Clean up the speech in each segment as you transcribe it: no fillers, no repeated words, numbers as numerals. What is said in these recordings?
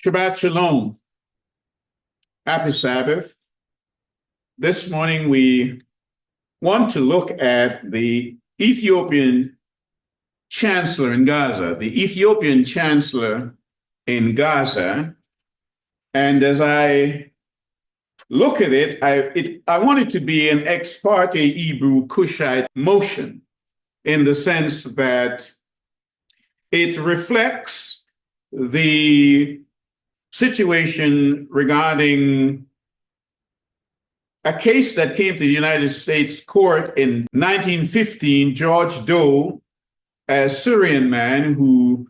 Shabbat Shalom. Happy Sabbath. This morning we want to look at the Ethiopian Chancellor in Gaza, the Ethiopian Chancellor in Gaza. And as I look at it, I want it to be an ex parte Hebrew Kushite motion in the sense that it reflects the situation regarding a case that came to the United States court in 1915, George Doe, a Syrian man who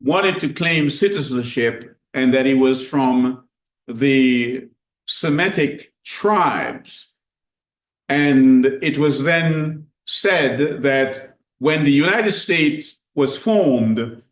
wanted to claim citizenship and that he was from the Semitic tribes. And it was then said that when the United States was formed,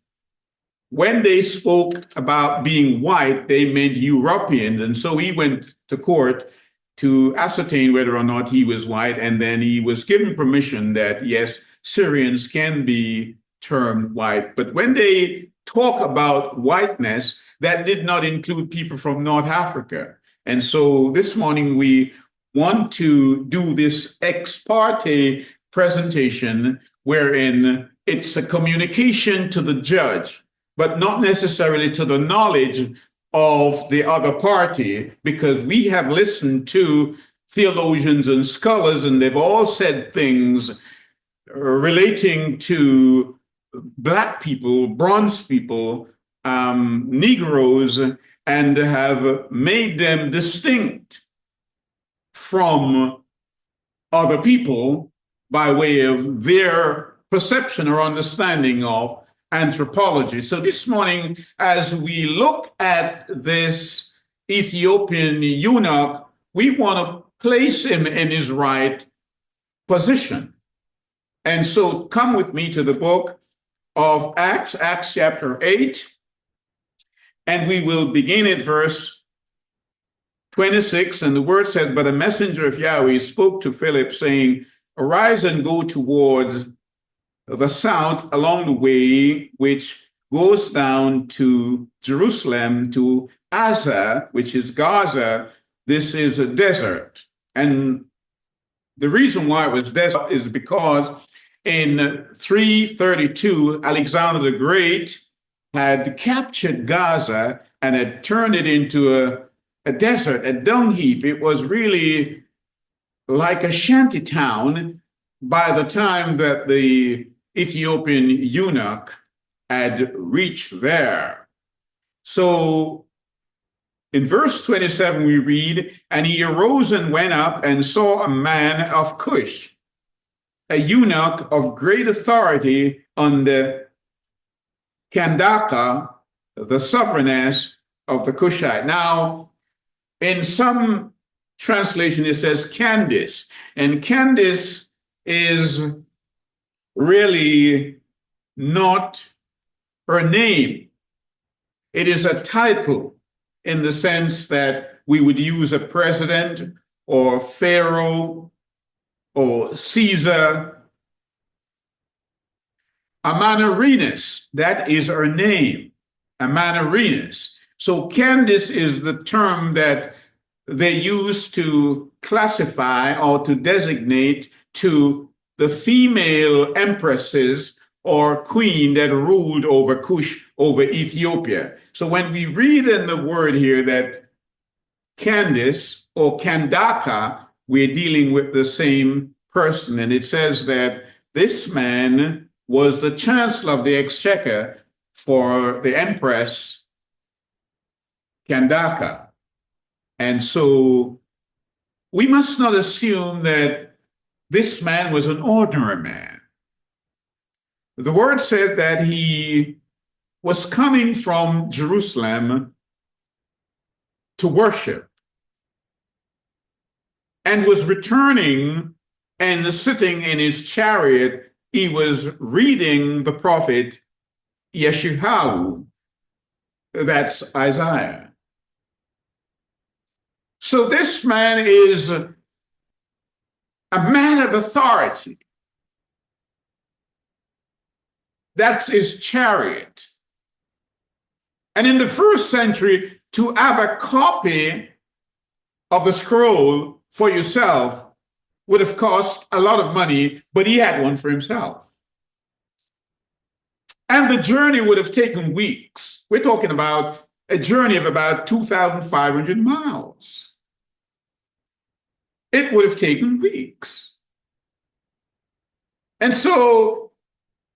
when they spoke about being white, they meant Europeans. And so he went to court to ascertain whether or not he was white. And then he was given permission that, yes, Syrians can be termed white. But when they talk about whiteness, that did not include people from North Africa. And so this morning we want to do this ex parte presentation wherein it's a communication to the judge, but not necessarily to the knowledge of the other party, because we have listened to theologians and scholars, and they've all said things relating to Black people, bronze people, Negroes, and have made them distinct from other people by way of their perception or understanding of anthropology. So this morning, as we look at this Ethiopian eunuch, we want to place him in his right position. And so come with me to the book of Acts, Acts chapter 8, and we will begin at verse 26. And the word says, "But a messenger of Yahweh spoke to Philip, saying, Arise and go towards the south along the way which goes down to Jerusalem, to Gaza, which is Gaza. This is a desert." And the reason why it was desert is because in 332, Alexander the Great had captured Gaza and had turned it into a desert, a dung heap. It was really like a shanty town by the time that the Ethiopian eunuch had reached there. So in verse 27, we read, "And he arose and went up and saw a man of Cush, a eunuch of great authority under Kandaka, the sovereigness of the Kushite." Now, in some translation, it says Candace, and Candace is really not her name. It is a title in the sense that we would use a president or Pharaoh or Caesar. Amanirenas, that is her name, Amanirenas. So Candace is the term that they use to classify or to designate to the female empresses or queen that ruled over Cush, over Ethiopia. So when we read in the word here that Candace or Kandaka, we're dealing with the same person. And it says that this man was the chancellor of the exchequer for the empress Kandaka. And so we must not assume that this man was an ordinary man. The word says that he was coming from Jerusalem to worship and was returning and sitting in his chariot. He was reading the prophet Yeshayahu, that's Isaiah. So this man is a man of authority. That's his chariot. And in the first century, to have a copy of the scroll for yourself would have cost a lot of money, but he had one for himself. And the journey would have taken weeks. We're talking about a journey of about 2,500 miles. It would have taken weeks. And so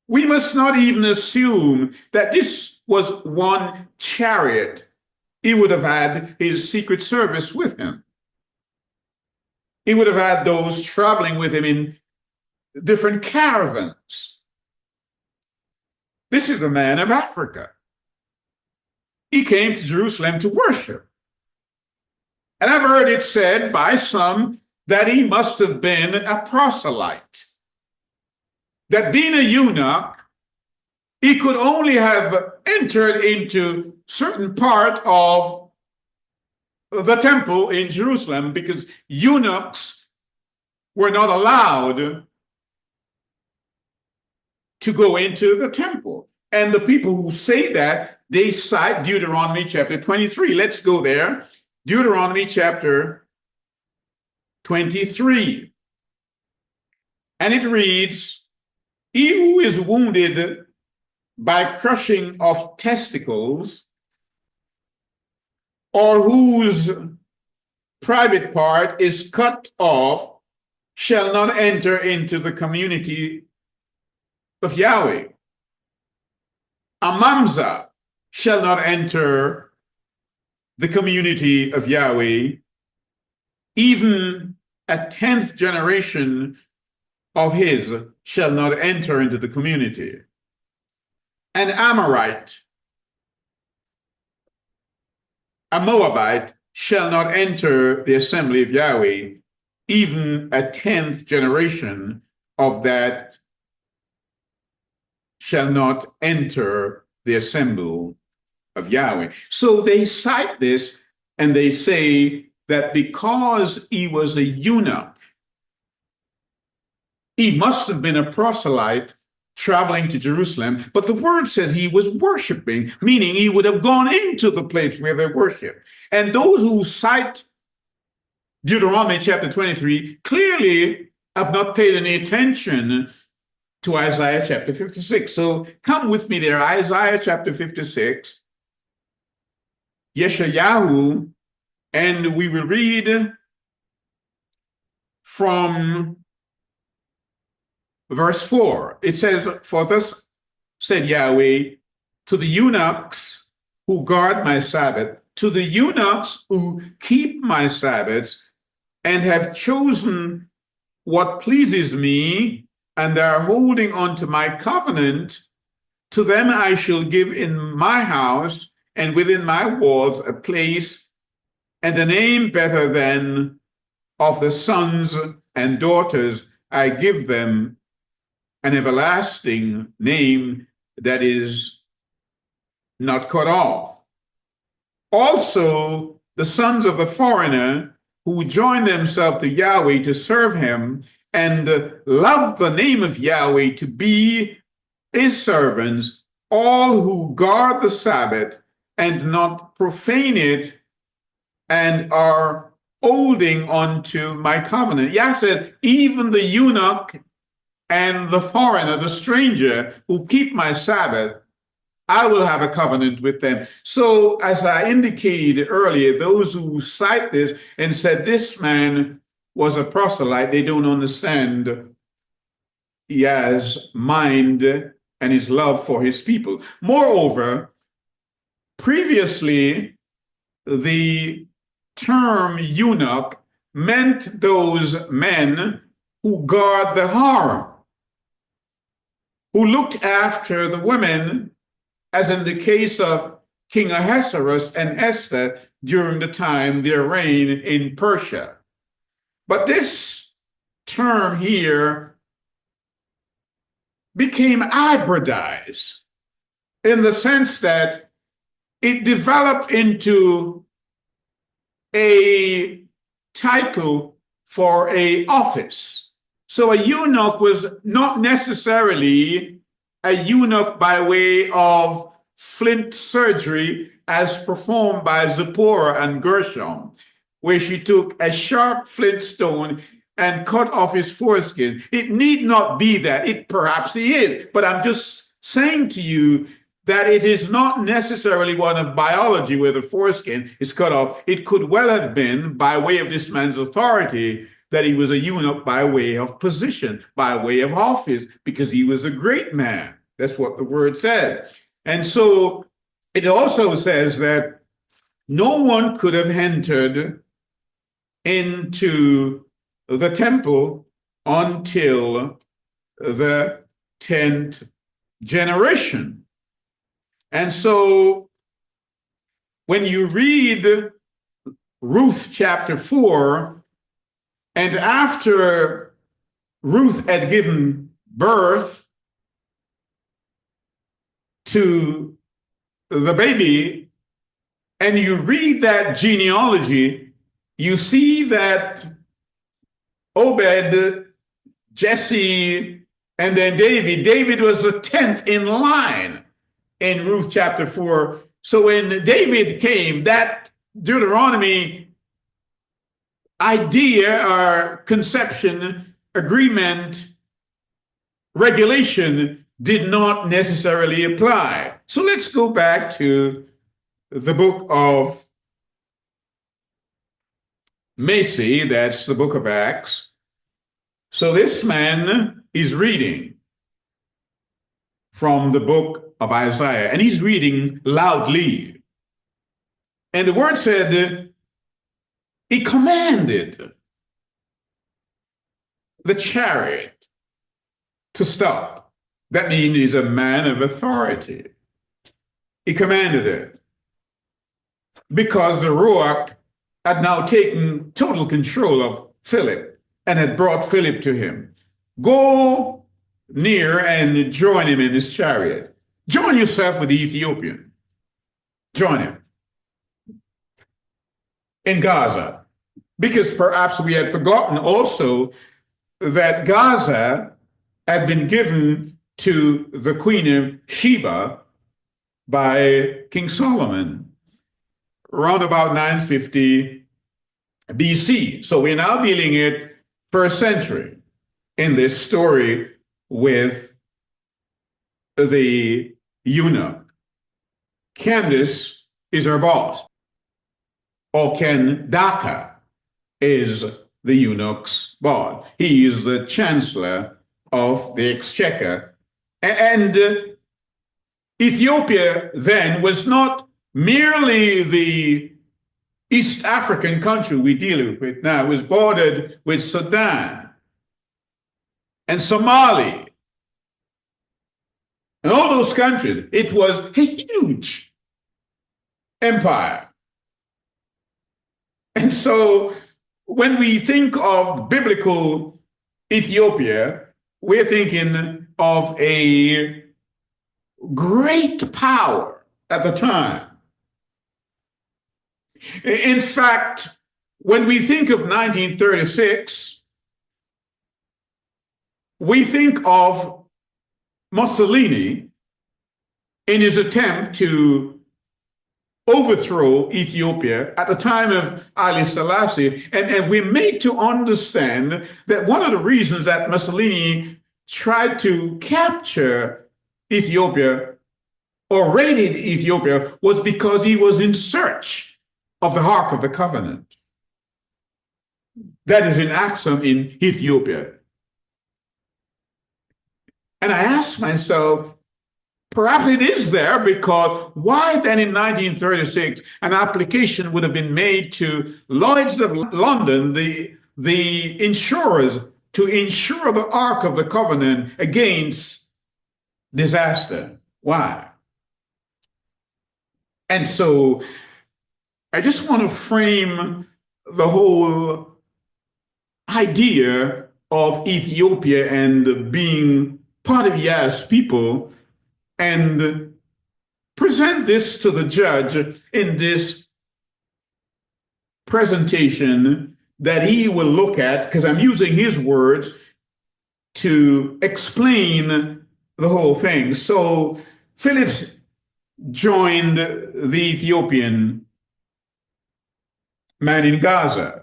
we must not even assume that this was one chariot. He would have had his Secret Service with him. He would have had those traveling with him in different caravans. This is the man of Africa. He came to Jerusalem to worship. And I've heard it said by some that he must have been a proselyte. That being a eunuch, he could only have entered into certain part of the temple in Jerusalem because eunuchs were not allowed to go into the temple. And the people who say that, they cite Deuteronomy chapter 23. Let's go there. Deuteronomy chapter 23. And it reads, "He who is wounded by crushing of testicles, or whose private part is cut off, shall not enter into the community of Yahweh. A mamza shall not enter the community of Yahweh, even a 10th generation of his shall not enter into the community. An Amorite, a Moabite shall not enter the assembly of Yahweh, even a 10th generation of that shall not enter the assembly of Yahweh." So they cite this and they say that because he was a eunuch, he must have been a proselyte traveling to Jerusalem, but the word says he was worshiping, meaning he would have gone into the place where they worship. And those who cite Deuteronomy chapter 23 clearly have not paid any attention to Isaiah chapter 56. So come with me there, Isaiah chapter 56, Yeshayahu, and we will read from verse 4. It says, "For thus said Yahweh, to the eunuchs who guard my Sabbath, to the eunuchs who keep my Sabbaths, and have chosen what pleases me, and are holding on to my covenant, to them I shall give in my house and within my walls a place and a name better than of the sons and daughters. I give them an everlasting name that is not cut off. Also, the sons of the foreigner who join themselves to Yahweh to serve him and love the name of Yahweh to be his servants, all who guard the Sabbath and not profane it and are holding on to my covenant." Yah said, even the eunuch and the foreigner, the stranger who keep my Sabbath, I will have a covenant with them. So as I indicated earlier, those who cite this and said this man was a proselyte, they don't understand he has mind and his love for his people. Moreover, previously, the term eunuch meant those men who guard the harem, who looked after the women, as in the case of King Ahasuerus and Esther during the time their reign in Persia. But this term here became hybridized in the sense that it developed into a title for an office. So a eunuch was not necessarily a eunuch by way of flint surgery as performed by Zipporah and Gershom, where she took a sharp flint stone and cut off his foreskin. It need not be that. It perhaps he is, but I'm just saying to you that it is not necessarily one of biology where the foreskin is cut off. It could well have been by way of this man's authority that he was a eunuch by way of position, by way of office, because he was a great man. That's what the word said. And so it also says that no one could have entered into the temple until the 10th generation. And so when you read Ruth chapter 4, and after Ruth had given birth to the baby, and you read that genealogy, you see that Obed, Jesse, and then David. David was the 10th in line in Ruth chapter 4. So when David came, that Deuteronomy idea or conception, agreement, regulation did not necessarily apply. So let's go back to the book of Maasai, that's the book of Acts. So this man is reading from the book of Isaiah, and he's reading loudly. And the word said, he commanded the chariot to stop. That means he's a man of authority. He commanded it because the Ruach had now taken total control of Philip and had brought Philip to him. Go near and join him in his chariot. Join yourself with the Ethiopian. Join him in Gaza, because perhaps we had forgotten also that Gaza had been given to the Queen of Sheba by King Solomon around about 950 BC. So we're now dealing it first century in this story with the eunuch. Candace is her boss, or Daka is the eunuch's boss. He is the chancellor of the exchequer. And Ethiopia then was not merely the East African country we deal with now. It was bordered with Sudan and Somalia and all those countries. It was a huge empire. And so when we think of biblical Ethiopia, we're thinking of a great power at the time. In fact, when we think of 1936, we think of Mussolini in his attempt to overthrow Ethiopia at the time of Haile Selassie. And we're made to understand that one of the reasons that Mussolini tried to capture Ethiopia or raided Ethiopia was because he was in search of the Ark of the Covenant. That is in Axum in Ethiopia. And I asked myself, perhaps it is there, because why then in 1936 an application would have been made to Lloyd's of London, the insurers, to insure the Ark of the Covenant against disaster? Why? And so I just want to frame the whole idea of Ethiopia and being part of Yah's people and present this to the judge in this presentation that he will look at, because I'm using his words to explain the whole thing. So Philip's joined the Ethiopian man in Gaza.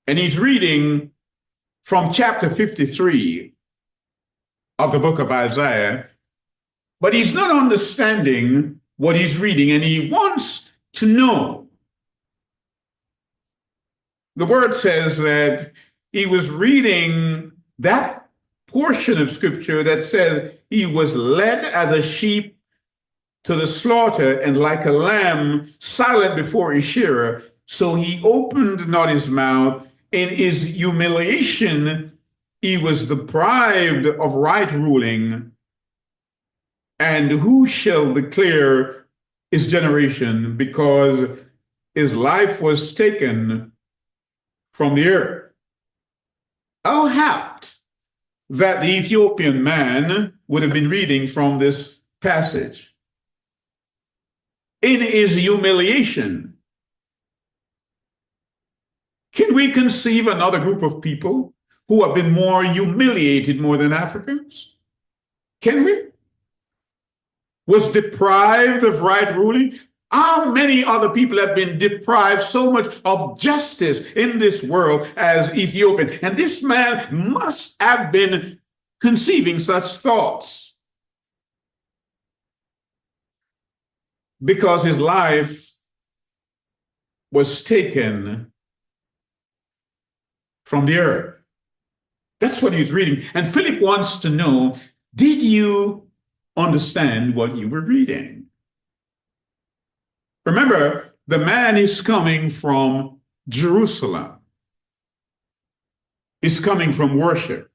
And he's reading from chapter 53 of the book of Isaiah, but he's not understanding what he's reading, and he wants to know. The word says that he was reading that portion of scripture that said he was led as a sheep to the slaughter, and like a lamb silent before his shearer, so he opened not his mouth. In his humiliation, he was deprived of right ruling. And who shall declare his generation? Because his life was taken from the earth. How apt that the Ethiopian man would have been reading from this passage. In his humiliation, can we conceive another group of people who have been more humiliated more than Africans? Can we? Was deprived of right ruling? How many other people have been deprived so much of justice in this world as Ethiopian? And this man must have been conceiving such thoughts because his life was taken from the earth. That's what he's reading. And Philip wants to know, did you understand what you were reading? Remember, the man is coming from Jerusalem. He's coming from worship.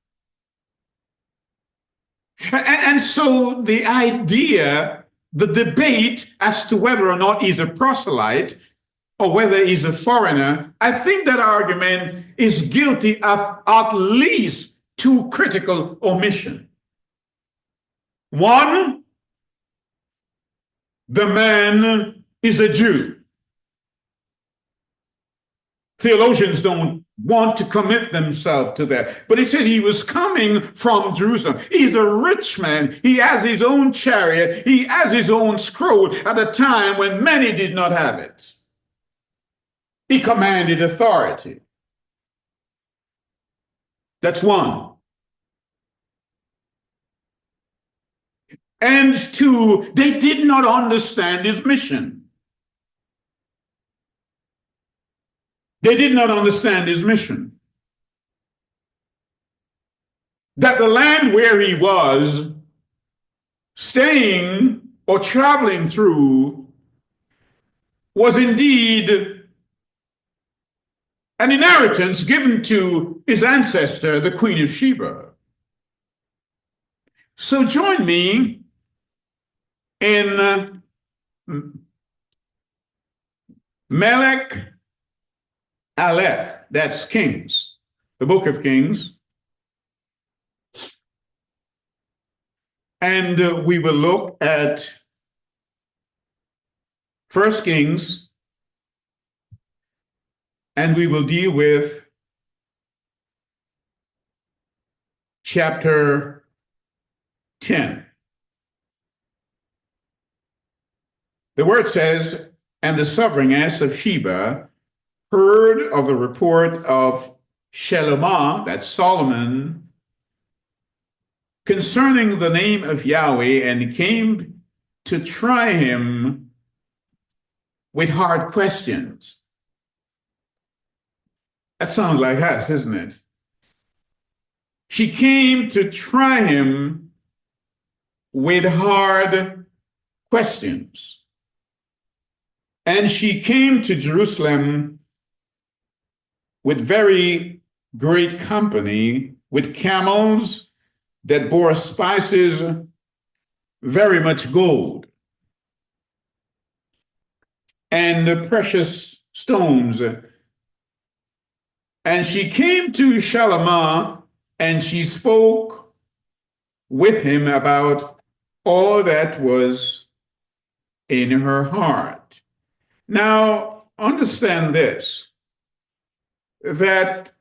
And so the idea, the debate as to whether or not he's a proselyte or whether he's a foreigner, I think that argument is guilty of at least two critical omissions. One, the man is a Jew. Theologians don't want to commit themselves to that. But it says he was coming from Jerusalem. He's a rich man. He has his own chariot. He has his own scroll at a time when many did not have it. He commanded authority. That's one. And two, they did not understand his mission. They did not understand his mission. That the land where he was staying or traveling through was indeed an inheritance given to his ancestor, the Queen of Sheba. So join me in Malek Aleph, that's Kings, the book of Kings. And we will look at 1 Kings, and we will deal with chapter 10. The word says, and the sovereigness of Sheba heard of the report of Shalomah, that's Solomon, concerning the name of Yahweh, and came to try him with hard questions. That sounds like us, isn't it? She came to try him with hard questions. And she came to Jerusalem with very great company, with camels that bore spices, very much gold, and precious stones. And she came to Shalomah, and she spoke with him about all that was in her heart. Now, understand this, that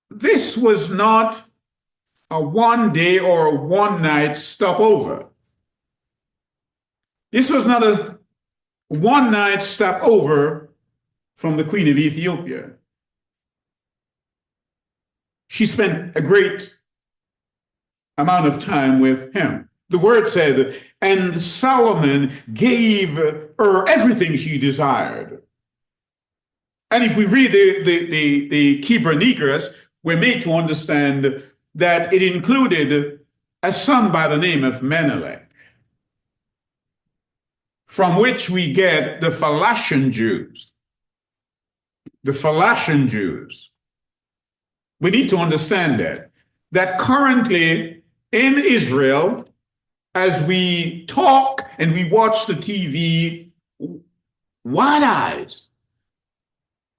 this was not a one day or a one night stopover. This was not a one night stop over from the Queen of Ethiopia. She spent a great amount of time with him. The word said, and Solomon gave her everything she desired. And if we read the Hebrew Negras, we're made to understand that it included a son by the name of Menelik, from which we get the Falashan Jews. The Falashan Jews. We need to understand that currently in Israel, as we talk and we watch the TV, wide-eyed,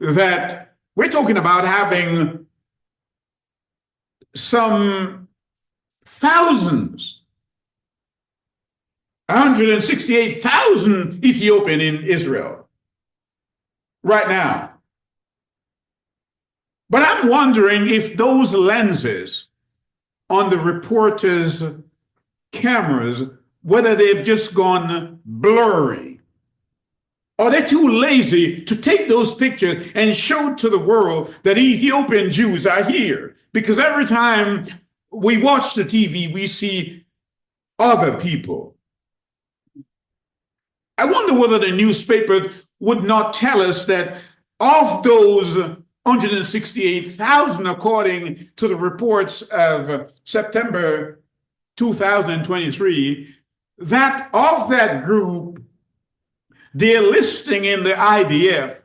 that we're talking about having some thousands, 168,000 Ethiopian in Israel right now. But I'm wondering if those lenses on the reporters' cameras, whether they've just gone blurry, or they're too lazy to take those pictures and show to the world that Ethiopian Jews are here. Because every time we watch the TV, we see other people. I wonder whether the newspaper would not tell us that of those 168,000, according to the reports of September 2023, that of that group, their listing in the IDF,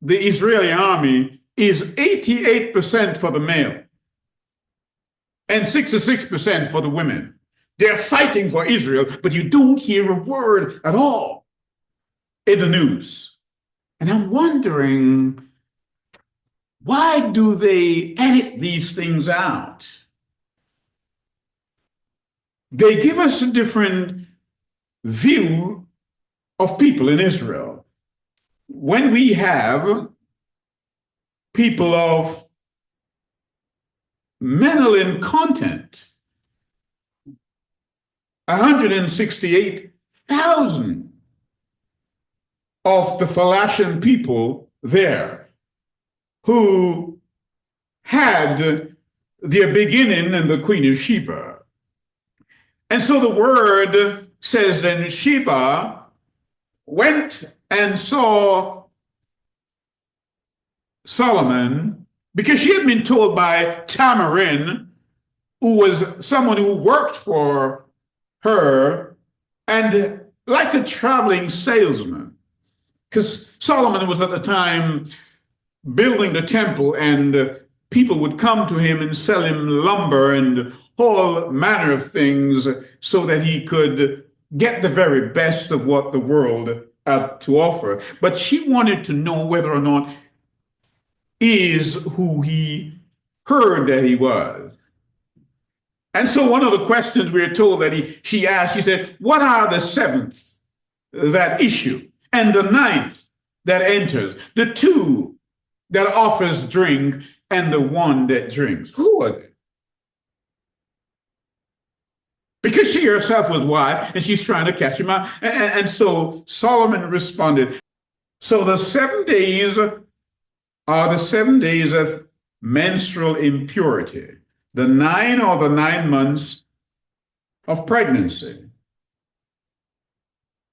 the Israeli army, is 88% for the male and 66% for the women. They're fighting for Israel, but you don't hear a word at all in the news. And I'm wondering, why do they edit these things out? They give us a different view of people in Israel. When we have people of Menelin content, 168,000 of the Falashan people there who had their beginning in the Queen of Sheba. And so the word says then Sheba went and saw Solomon because she had been told by Tamarin, who was someone who worked for her, and like a traveling salesman, because Solomon was at the time building the temple, and people would come to him and sell him lumber and all manner of things so that he could get the very best of what the world had to offer. But she wanted to know whether or not he is who he heard that he was. And so one of the questions we are told that she asked, she said, what are the seventh that issue, and the ninth that enters, the two that offers drink, and the one that drinks? Who are they? Because she herself was wise, and she's trying to catch him out. And so Solomon responded, so the 7 days are the 7 days of menstrual impurity, the 9 or the 9 months of pregnancy.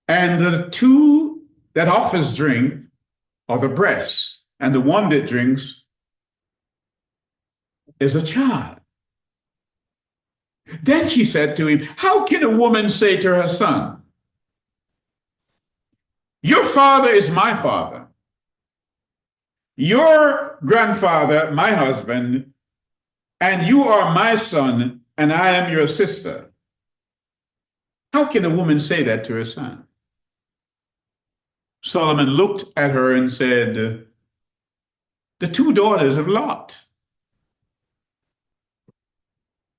And the two that offers drink are the breasts, and the one that drinks is a child. Then she said to him, how can a woman say to her son, your father is my father, your grandfather, my husband, and you are my son, and I am your sister? How can a woman say that to her son? Solomon looked at her and said, the two daughters of Lot,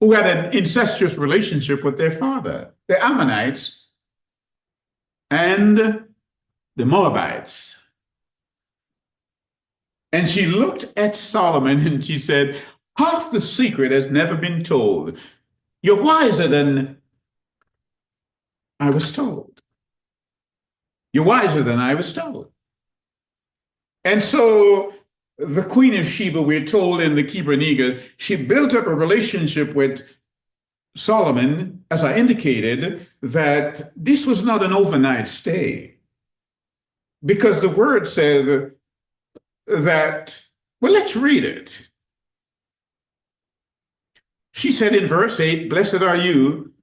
who had an incestuous relationship with their father, the Ammonites and the Moabites. And she looked at Solomon and she said, half the secret has never been told. You're wiser than I was told. You're wiser than I was told. And so the Queen of Sheba, we're told in the Kibra, she built up a relationship with Solomon, as I indicated, that this was not an overnight stay. Because the word says that, well, let's read it. She said in verse 8, "Blessed are you,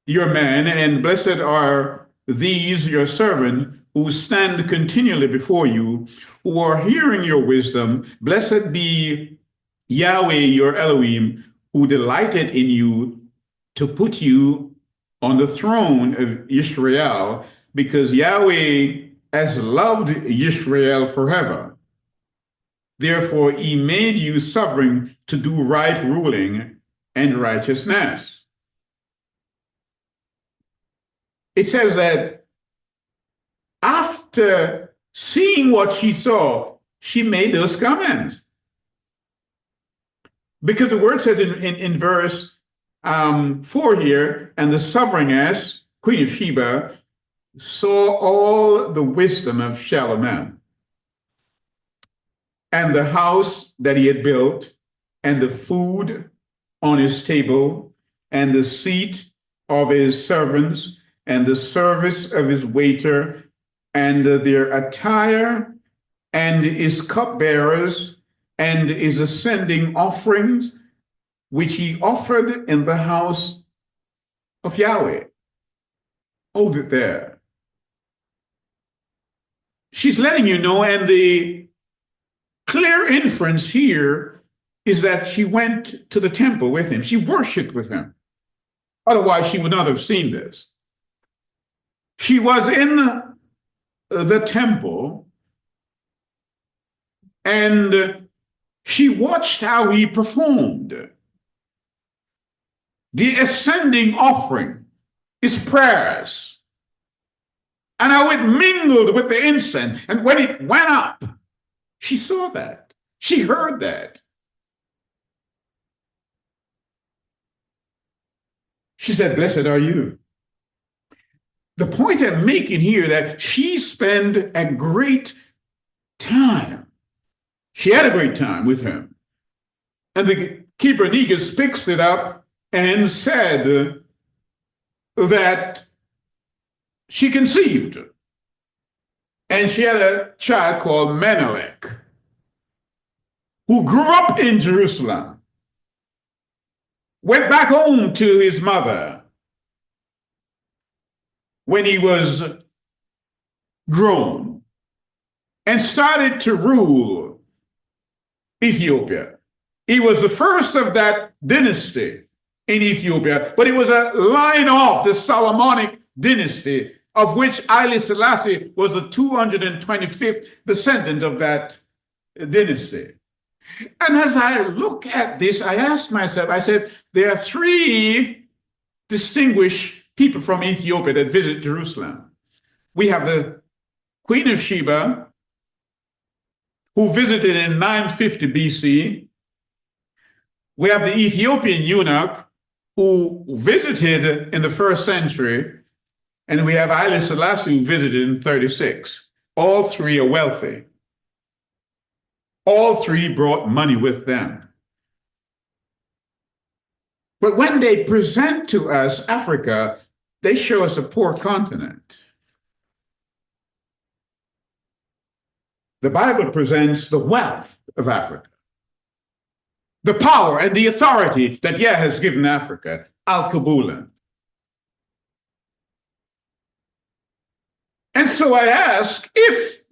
your man, and blessed are these, your servant, who stand continually before you, who are hearing your wisdom. Blessed be Yahweh, your Elohim, who delighted in you to put you on the throne of Israel, because Yahweh has loved Israel forever. Therefore, he made you sovereign to do right ruling and righteousness." It says that after seeing what she saw, she made those comments. Because the word says in verse 4 here, "And the sovereigness, Queen of Sheba, saw all the wisdom of Solomon, and the house that he had built, and the food on his table, and the seat of his servants, and the service of his waiter, and their attire, and his cupbearers, and his ascending offerings, which he offered in the house of Yahweh." Hold it there. She's letting you know, and the clear inference here is that she went to the temple with him. She worshiped with him. Otherwise, she would not have seen this. She was in the temple, and she watched how he performed. The ascending offering, his prayers, and how it mingled with the incense. And when it went up, she saw that. She heard that. She said, "Blessed are you." The point I'm making here, that she spent a great time. She had a great time with him. And the Kibra picks it up and said that she conceived. And she had a child called Menelik, who grew up in Jerusalem, went back home to his mother when he was grown, and started to rule Ethiopia. He was the first of that dynasty in Ethiopia, but it was a line off the Solomonic dynasty, of which Haile Selassie was the 225th descendant of that dynasty. And as I look at this, I asked myself, I said, there are three distinguished people from Ethiopia that visit Jerusalem. We have the Queen of Sheba, who visited in 950 BC. We have the Ethiopian eunuch, who visited in the 1st century. And we have Haile Selassie, who visited in 36. All three are wealthy. All three brought money with them. But when they present to us Africa, they show us a poor continent. The Bible presents the wealth of Africa, the power and the authority that Yah has given Africa, Al-Kabulan. And so I ask, if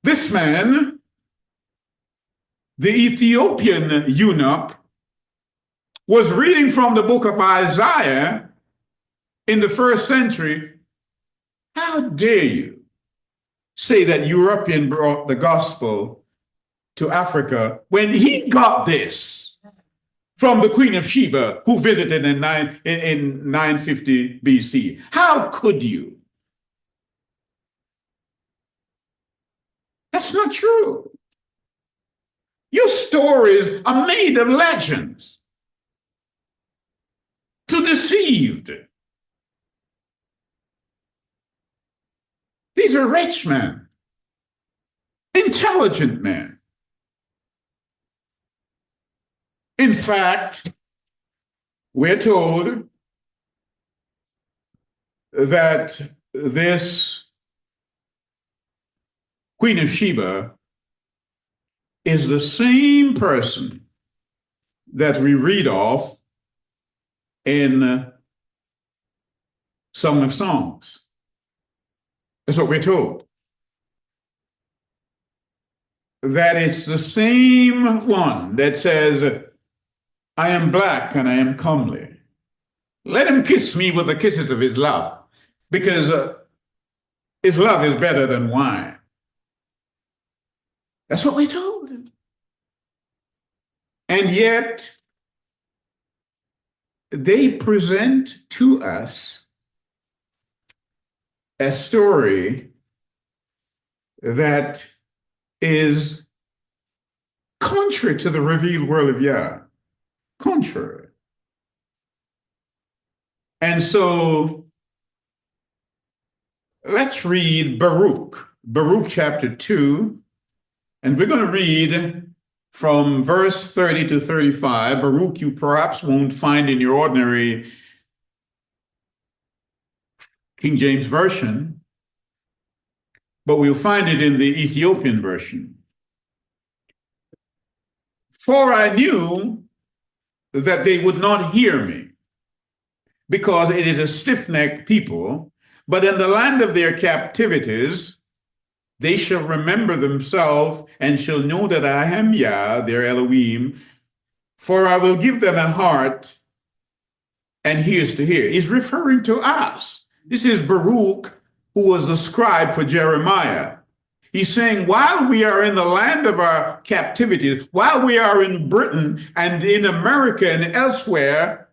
this man, the Ethiopian eunuch, was reading from the book of Isaiah in the 1st century, how dare you say that European brought the gospel to Africa when he got this from the Queen of Sheba, who visited in 950 BC? How could you? That's not true. Your stories are made of legends to deceive. These are rich men, intelligent men. In fact, we're told that this Queen of Sheba is the same person that we read of in Song of Songs. That's what we're told. That it's the same one that says, I am black and I am comely. Let him kiss me with the kisses of his love, because his love is better than wine. That's what we're told. And yet, they present to us a story that is contrary to the revealed word of Yah. Contrary. And so let's read Baruch chapter 2, and we're going to read from verse 30 to 35. Baruch you perhaps won't find in your ordinary King James Version, but we'll find it in the Ethiopian version. For I knew that they would not hear me, because it is a stiff-necked people, but in the land of their captivities, they shall remember themselves and shall know that I am Yah, their Elohim, for I will give them a heart and ears to hear. He's referring to us. This is Baruch, who was the scribe for Jeremiah. He's saying, while we are in the land of our captivity, while we are in Britain and in America and elsewhere,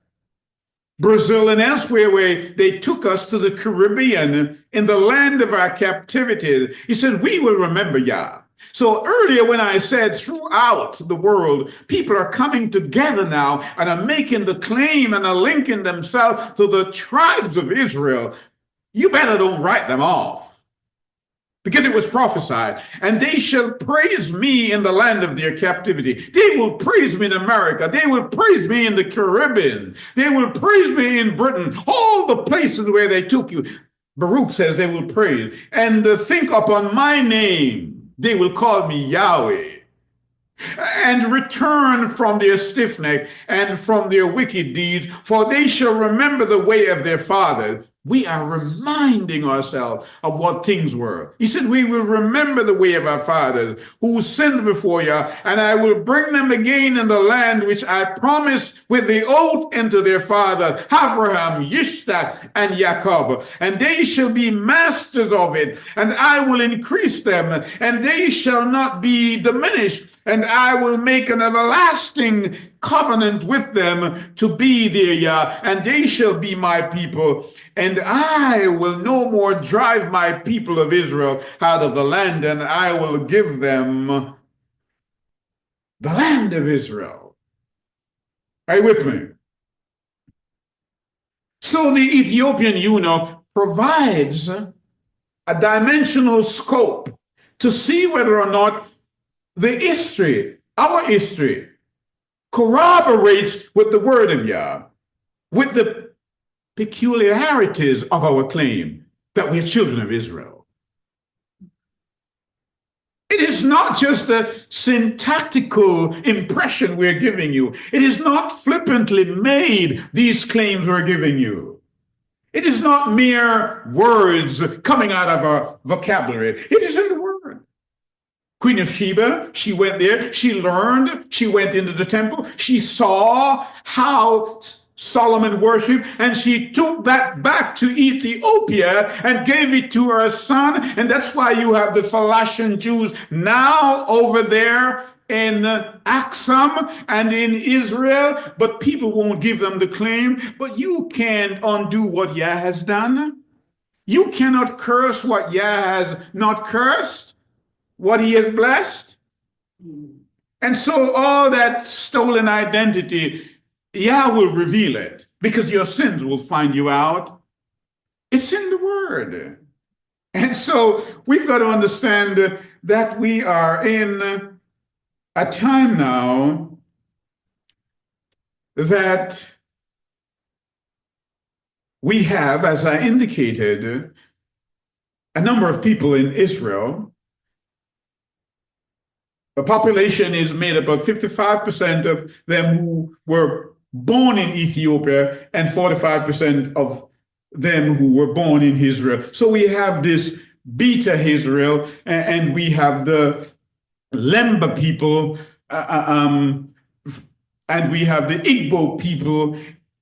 Brazil and elsewhere, where they took us to the Caribbean, in the land of our captivity, he said, we will remember Yah. So earlier when I said throughout the world, people are coming together now and are making the claim and are linking themselves to the tribes of Israel, you better don't write them off. Because it was prophesied, and they shall praise me in the land of their captivity. They will praise me in America. They will praise me in the Caribbean. They will praise me in Britain. All the places where they took you. Baruch says they will praise. And think upon my name. They will call me Yahweh. And return from their stiff neck and from their wicked deeds, for they shall remember the way of their fathers. We are reminding ourselves of what things were. He said, we will remember the way of our fathers who sinned before you, and I will bring them again in the land which I promised with the oath unto their father, Abraham, Yitzchak, and Jacob. And they shall be masters of it, and I will increase them, and they shall not be diminished. And I will make an everlasting covenant with them to be their Yah, and they shall be my people. And I will no more drive my people of Israel out of the land, and I will give them the land of Israel. Are you with me? So the Ethiopian eunuch provides a dimensional scope to see whether or not the history, our history, corroborates with the word of Yah, with the peculiarities of our claim that we're children of Israel. It is not just a syntactical impression we're giving you. It is not flippantly made, these claims we're giving you. It is not mere words coming out of our vocabulary. It is in the word. Queen of Sheba, she went there, she learned, she went into the temple, she saw how Solomon worshiped, and she took that back to Ethiopia and gave it to her son. And that's why you have the Phalashian Jews now over there in Aksum and in Israel, but people won't give them the claim. But you can't undo what Yah has done. You cannot curse what Yah has not cursed, what he has blessed. And so all that stolen identity, Yah will reveal it, because your sins will find you out. It's in the word. And so we've got to understand that we are in a time now that we have, as I indicated, a number of people in Israel. The population is made up of 55% of them who were born in Ethiopia and 45% of them who were born in Israel. So we have this Beta Israel, and we have the Lemba people, and we have the Igbo people,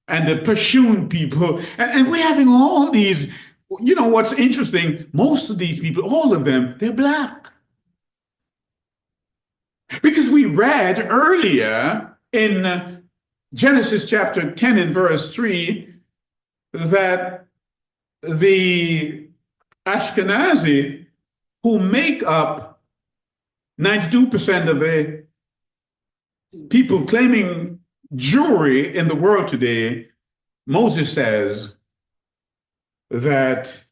and the Pashun people, and we're having all these. You know what's interesting? Most of these people, all of them, they're black. Because we read earlier in Genesis chapter 10 and verse 3 that the Ashkenazi, who make up 92% of the people claiming Jewry in the world today, Moses says that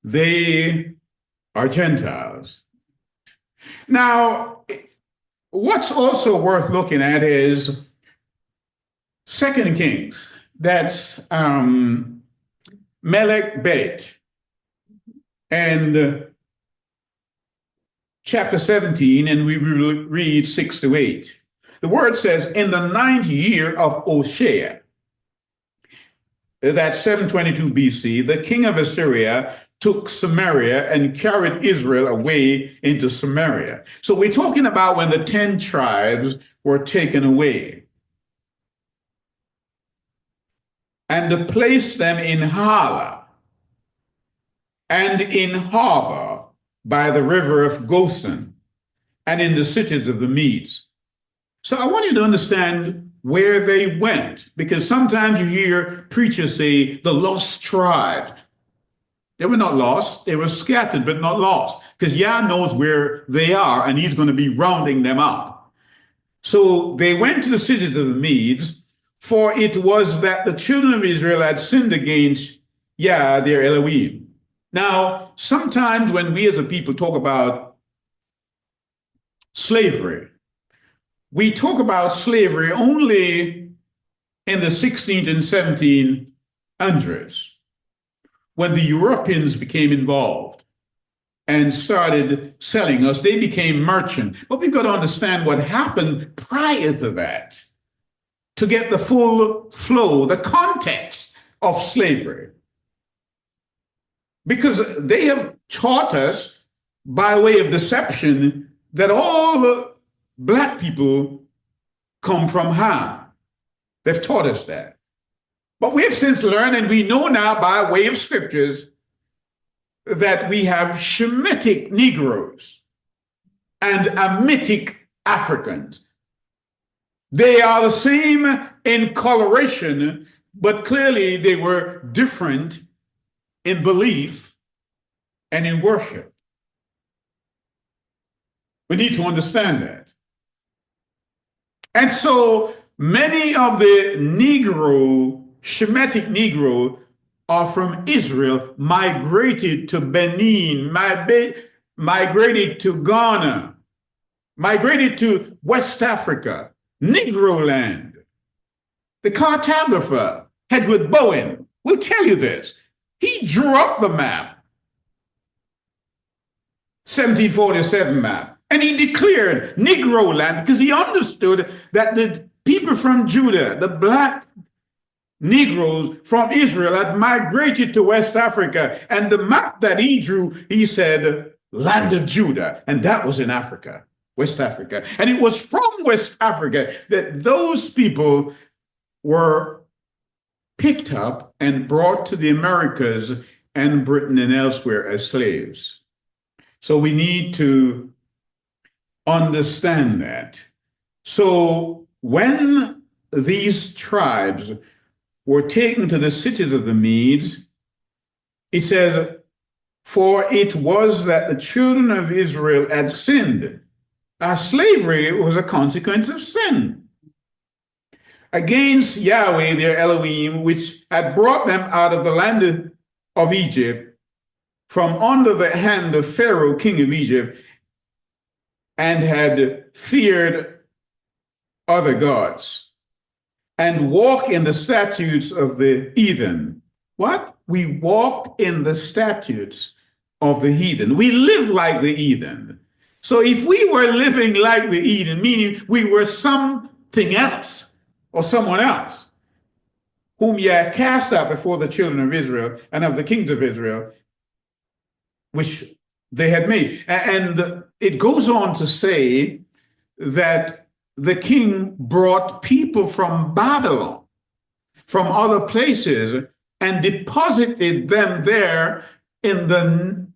they are Gentiles. Now, what's also worth looking at is 2 Kings. That's Melech Bet. And chapter 17, and we will read 6 to 8. The word says, in the 9th year of Hoshea, that's 722 BC, the king of Assyria took Samaria and carried Israel away into Samaria. So we're talking about when the 10 tribes were taken away. And to place them in Hala and in Harbor by the river of Goshen and in the cities of the Medes. So I want you to understand where they went, because sometimes you hear preachers say the lost tribes. They were not lost, they were scattered, but not lost, because Yah knows where they are and he's going to be rounding them up. So they went to the cities of the Medes, for it was that the children of Israel had sinned against Yah, their Elohim. Now, sometimes when we as a people talk about slavery, we talk about slavery only in the 16th and 1700s, when the Europeans became involved and started selling us. They became merchant. But we've got to understand what happened prior to that to get the full flow, the context of slavery. Because they have taught us by way of deception that all Black people come from Ham. They've taught us that. But we have since learned, and we know now by way of scriptures, that we have Shemitic Negroes and Hamitic Africans. They are the same in coloration, but clearly they were different in belief and in worship. We need to understand that. And so many of the Shemitic Negro are from Israel, migrated to Benin, migrated to Ghana, migrated to West Africa, Negro land. The cartographer, Edward Bowen, will tell you this. He drew up the map, 1747 map. And he declared Negro land because he understood that the people from Judah, the Black Negroes from Israel, had migrated to West Africa. And the map that he drew, he said, land of Judah. And that was in Africa, West Africa. And it was from West Africa that those people were picked up and brought to the Americas and Britain and elsewhere as slaves. So we need to understand that. So when these tribes were taken to the cities of the Medes, it said, for it was that the children of Israel had sinned. Slavery was a consequence of sin against Yahweh, their Elohim, which had brought them out of the land of Egypt, from under the hand of Pharaoh, king of Egypt, and had feared other gods, and walk in the statutes of the heathen. What? We walk in the statutes of the heathen. We live like the heathen. So if we were living like the heathen, meaning we were something else or someone else, whom ye had cast out before the children of Israel and of the kings of Israel, which they had made. And it goes on to say that the king brought people from Babylon, from other places, and deposited them there in the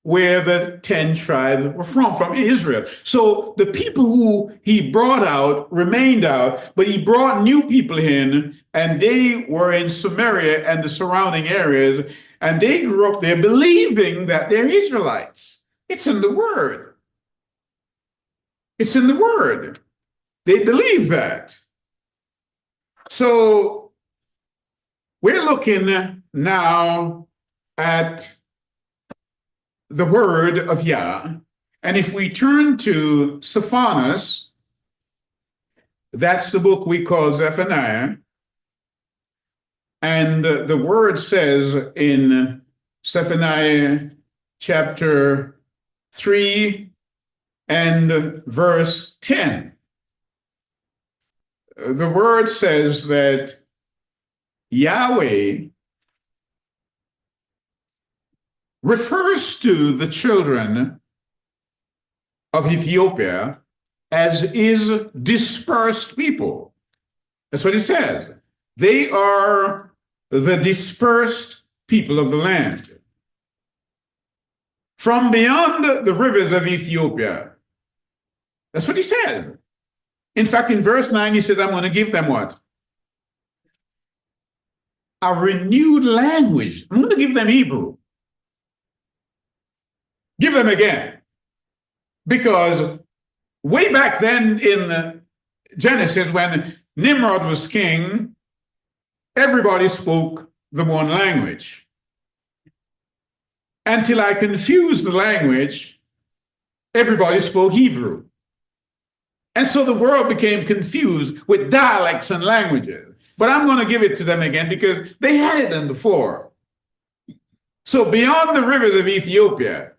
where the 10 tribes were from Israel. So the people who he brought out remained out, but he brought new people in, and they were in Samaria and the surrounding areas, and they grew up there believing that they're Israelites. It's in the Word. It's in the Word. They believe that. So we're looking now at the word of Yah. And if we turn to Stephanus, that's the book we call Zephaniah. And the word says in Zephaniah chapter 3 and verse 10, the word says that Yahweh refers to the children of Ethiopia as is dispersed people. That's what it says. They are the dispersed people of the land. From beyond the rivers of Ethiopia. That's what he says. In fact, in verse 9, he says, I'm going to give them what? A renewed language. I'm going to give them Hebrew. Give them again. Because way back then in Genesis, when Nimrod was king, everybody spoke the one language. Until I confused the language, everybody spoke Hebrew. And so the world became confused with dialects and languages. But I'm going to give it to them again because they had them before. So beyond the rivers of Ethiopia,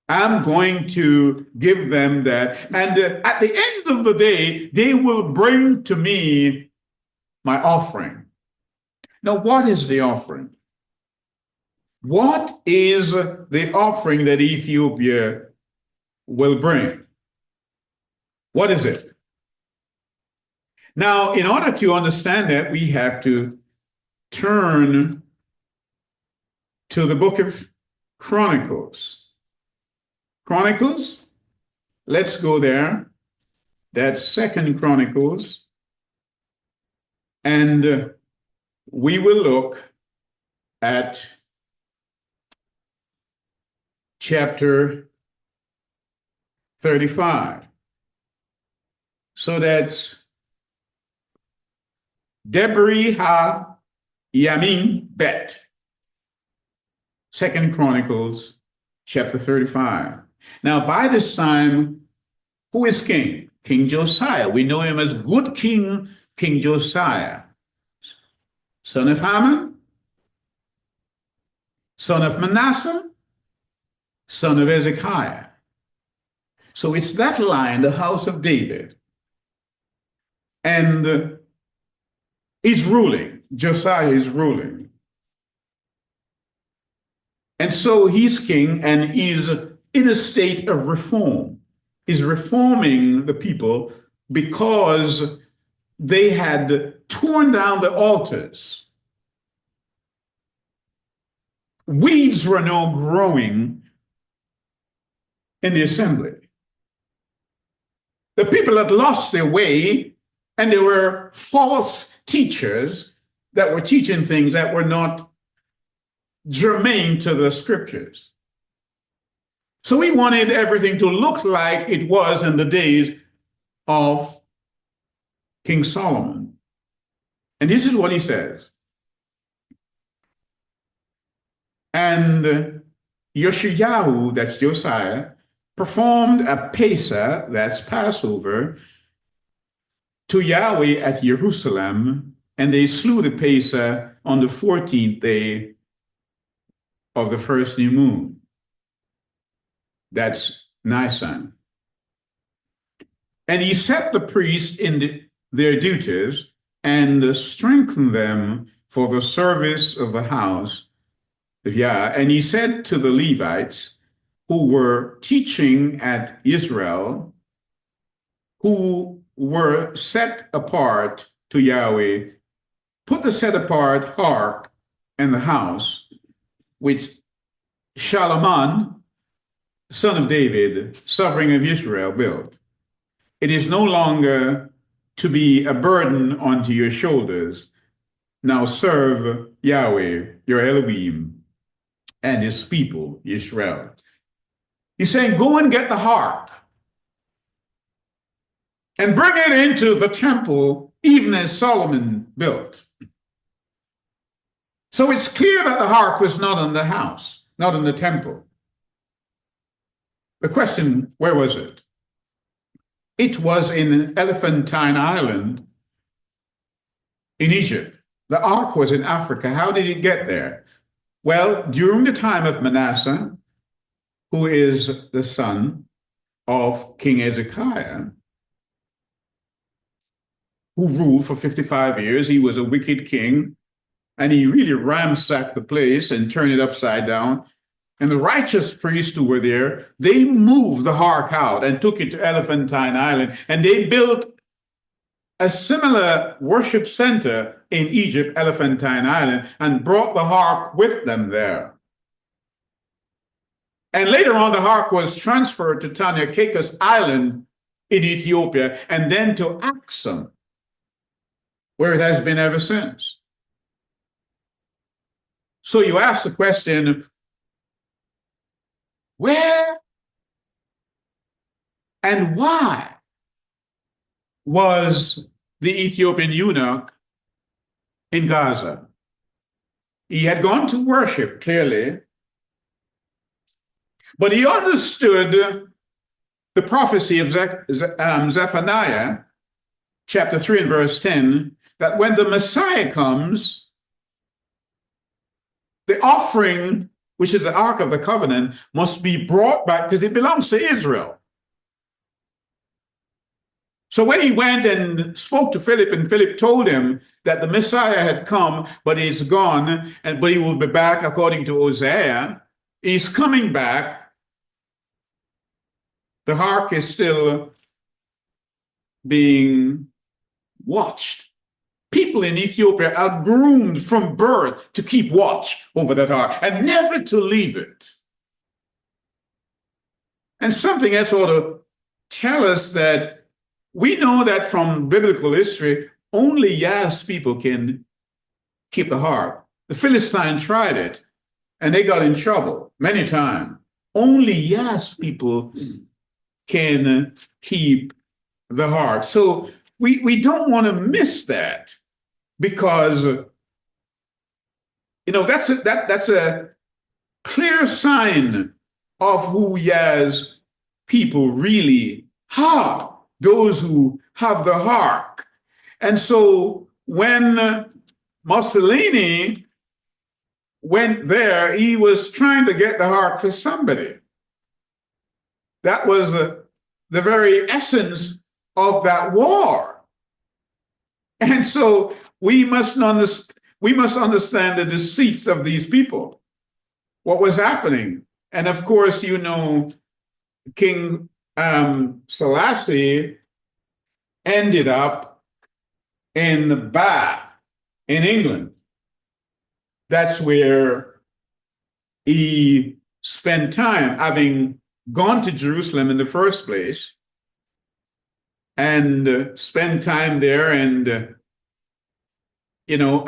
I'm going to give them that. And at the end of the day, they will bring to me my offering. Now, what is the offering? What is the offering that Ethiopia will bring? What is it? Now, in order to understand that, we have to turn to the book of Chronicles. Chronicles, let's go there. That's 2 Chronicles. And we will look at chapter 35. So that's Debri ha Yamin Bet. 2 Chronicles chapter 35. Now, by this time, who is king? King Josiah. We know him as good king, King Josiah. Son of Haman, son of Manasseh, son of Hezekiah. So it's that line, the house of David. And he's ruling. Josiah is ruling. And so he's king and he's in a state of reform. He's reforming the people because they had torn down the altars. Weeds were now growing in the assembly. The people had lost their way, and there were false teachers that were teaching things that were not germane to the scriptures. So he wanted everything to look like it was in the days of King Solomon. And this is what he says. And Yoshiyahu, that's Josiah, performed a Pesach, that's Passover, to Yahweh at Jerusalem, and they slew the Pesach on the 14th day of the first new moon. That's Nisan. And he set the priests in their duties and strengthened them for the service of the house of Yah. And he said to the Levites who were teaching at Israel, who were set apart to Yahweh, put the set apart ark in the house, which Solomon, son of David, sovereign of Israel, built. It is no longer to be a burden onto your shoulders. Now serve Yahweh, your Elohim, and his people, Israel. He's saying, go and get the ark and bring it into the temple, even as Solomon built. So it's clear that the ark was not in the house, not in the temple. The question, where was it? It was in Elephantine Island in Egypt. The ark was in Africa. How did it get there? Well, during the time of Manasseh, who is the son of King Hezekiah, who ruled for 55 years, he was a wicked king, and he really ransacked the place and turned it upside down. And the righteous priests who were there, they moved the ark out and took it to Elephantine Island, and they built a similar worship center in Egypt, Elephantine Island, and brought the ark with them there. And later on, the ark was transferred to Tanya-Kekas Island in Ethiopia, and then to Axum, where it has been ever since. So you ask the question, where and why was the Ethiopian eunuch in Gaza? He had gone to worship, clearly, but he understood the prophecy of Zephaniah, chapter 3 and verse 10, that when the Messiah comes, the offering, which is the Ark of the Covenant, must be brought back because it belongs to Israel. So when he went and spoke to Philip, and Philip told him that the Messiah had come, but he's gone, but he will be back according to Hosea, he's coming back. The ark is still being watched. People in Ethiopia are groomed from birth to keep watch over that ark and never to leave it. And something else ought to tell us that we know that from biblical history, only Yah's people can keep the ark. The Philistines tried it, and they got in trouble many times. Only Yah's people can keep the ark. So we don't want to miss that, because that's a clear sign of who Yah's people really are, those who have the ark. And so when Mussolini went there, he was trying to get the ark for somebody. That was the very essence of that war. And so we must understand the deceits of these people, what was happening. And of course, King Selassie ended up in Bath in England. That's where he spent time, having gone to Jerusalem in the first place, and spent time there, and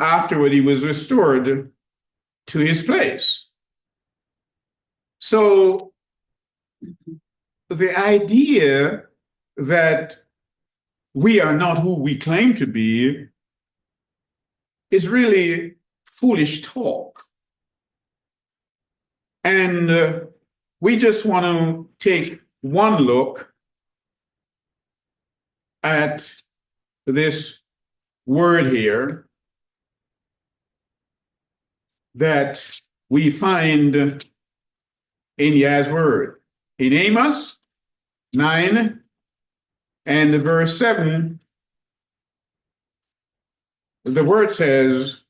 afterward he was restored to his place. So the idea that we are not who we claim to be is really foolish talk. And we just want to take one look at this word here that we find in Yah's word. In Amos 9 and verse 7, the word says,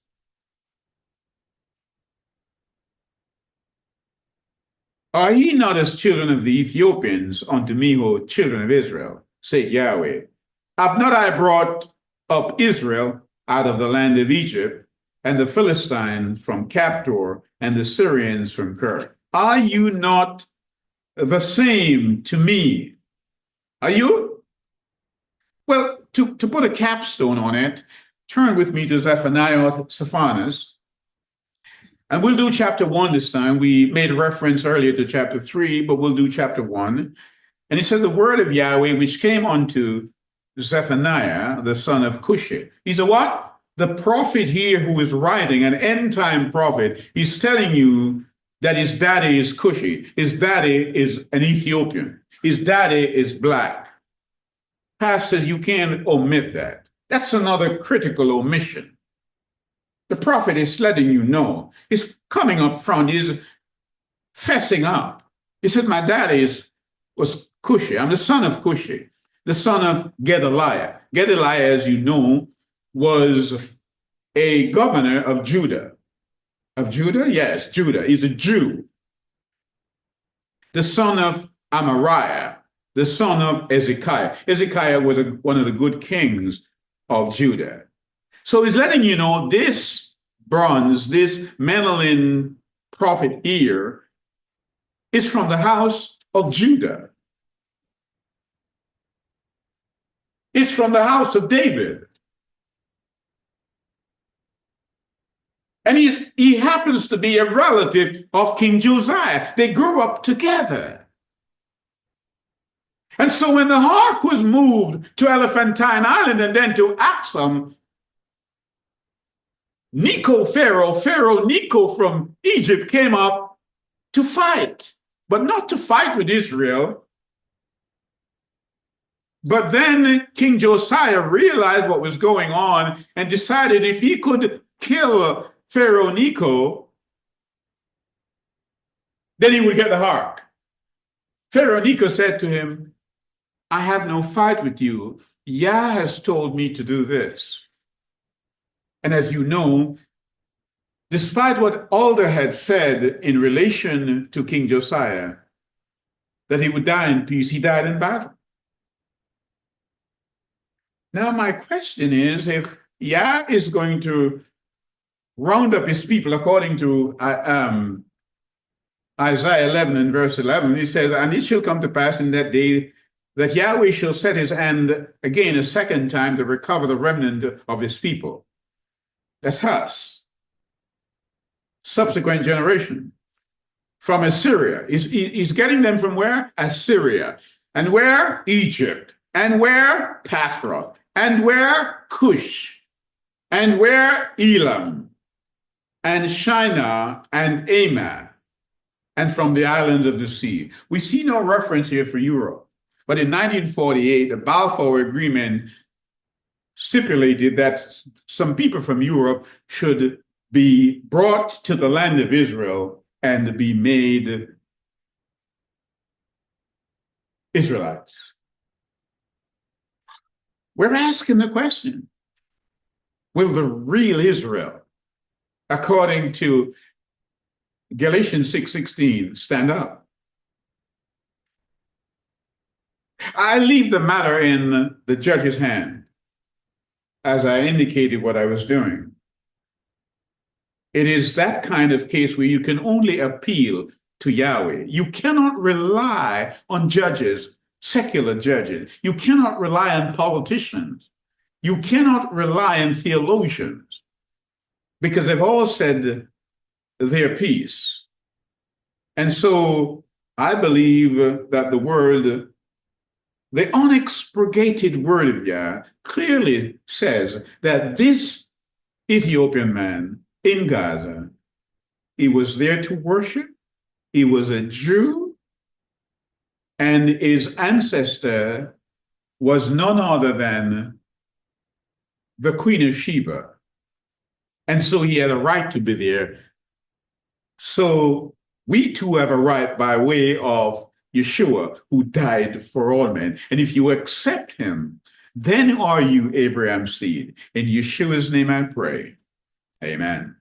"Are ye not as children of the Ethiopians unto me, O children of Israel, saith Yahweh? Have not I brought up Israel out of the land of Egypt, and the Philistines from Captor, and the Syrians from Ker? Are you not the same to me?" Are you? Well, to put a capstone on it, turn with me to Zephaniah Stephanus, and we'll do chapter 1 this time. We made reference earlier to chapter 3, but we'll do chapter 1. And he said, "The word of Yahweh which came unto Zephaniah, the son of Kushite." He's a what? The prophet here who is writing, an end-time prophet. He's telling you that his daddy is Kushite. His daddy is an Ethiopian. His daddy is black. Pastors, you can't omit that. That's another critical omission. The prophet is letting you know. He's coming up front. He's fessing up. He said, my daddy was Cushi. I'm the son of Cushi, the son of Gedaliah. Gedaliah, as you know, was a governor of Judah. Of Judah? Yes, Judah. He's a Jew. The son of Amariah, the son of Ezekiah. Ezekiah was one of the good kings of Judah. So he's letting you know this bronze, this Menelin prophet ear is from the house of Judah. It's from the house of David. And he happens to be a relative of King Josiah. They grew up together. And so when the ark was moved to Elephantine Island and then to Axum, Pharaoh Necho from Egypt came up to fight, but not to fight with Israel. But then King Josiah realized what was going on and decided if he could kill Pharaoh Necho, then he would get the ark. Pharaoh Necho said to him, I have no fight with you. Yah has told me to do this. And as you know, despite what Alder had said in relation to King Josiah, that he would die in peace, he died in battle. Now, my question is, if Yah is going to round up his people according to Isaiah 11 and verse 11, he says, and it shall come to pass in that day that Yahweh shall set his hand again a second time to recover the remnant of his people. That's us. Subsequent generation. From Assyria. He's getting them from where? Assyria. And where? Egypt. And where? Pathra. And where? Cush. And where? Elam. And Shinar and Amath. And from the islands of the sea. We see no reference here for Europe. But in 1948, the Balfour Agreement stipulated that some people from Europe should be brought to the land of Israel and be made Israelites. We're asking the question, will the real Israel, according to Galatians 6:16, stand up? I leave the matter in the judge's hand, as I indicated what I was doing. It is that kind of case where you can only appeal to Yahweh. You cannot rely on judges, secular judges. You cannot rely on politicians. You cannot rely on theologians, because they've all said their piece. And so I believe that the unexpurgated word of Yah clearly says that this Ethiopian man in Gaza, he was there to worship, He was a Jew, and his ancestor was none other than the Queen of Sheba. And so he had a right to be there. So we too have a right by way of Yeshua, who died for all men. And if you accept him, then are you Abraham's seed. In Yeshua's name I pray. Amen.